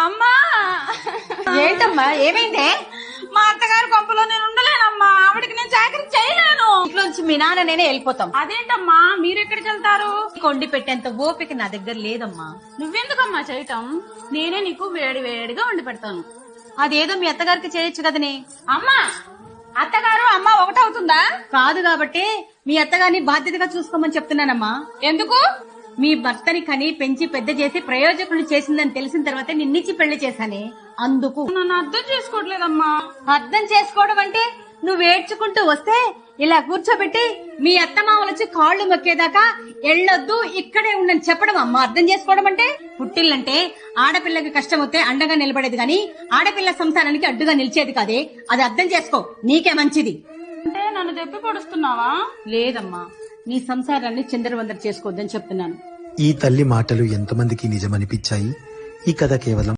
అమ్మా ఏంటమ్మా ఏమైందే? మా అత్తగారి కొంపలో నేను ఉండలేనమ్మా. ఆవిడకి నేను చాకరీ చేయలేను. ఇంట్లోంచి మీ నాన్న నేనే వెళ్ళిపోతాం. అదేంటమ్మా మీరెక్కడికి వెళ్తారు? కొండి పెట్టేంత ఓపిక నా దగ్గర లేదమ్మా. నువ్వెందుకమ్మా చేయటం? నేనే నీకు వేడి వేడిగా వండి పెడతాను. అదేదో మీ అత్తగారికి చేయొచ్చు కదనే. అమ్మా అత్తగారు అమ్మ ఒకటవుతుందా? కాదు కాబట్టి మీ అత్తగారిని బాధ్యతగా చూసుకోమని చెప్తున్నానమ్మా. ఎందుకు? మీ భర్తని కని పెంచి పెద్ద చేసి ప్రయోజకులు చేసిందని తెలిసిన తర్వాత నిన్నిచ్చి పెళ్లి చేశానే, అందుకు. నన్ను అర్థం చేసుకోవట్లేదమ్మా. అర్థం చేసుకోవడం అంటే నువ్వు ఏడ్చుకుంటూ వస్తే ఇలా కూర్చోబెట్టి మీ అత్తమామలొచ్చి కాళ్ళు మొక్కేదాకా ఎళ్ళొద్దు ఇక్కడే ఉండని చెప్పడం అమ్మా అర్థం చేసుకోవడం అంటే. పుట్టిల్లంటే ఆడపిల్లకి కష్టం వస్తే అండగా నిలబడేది గాని ఆడపిల్ల సంసారానికి అడ్డుగా నిలిచేది కాదే. అది అర్థం చేసుకో, నీకే మంచిది. అంటే నన్ను దెప్పి పొడుస్తున్నావా? లేదమ్మా, నీ సంసారాన్ని చిందరవందర చేసుకోవద్దని చెప్తున్నాను. ఈ తల్లి మాటలు ఎంతమందికి నిజమనిపించాయి? ఈ కథ కేవలం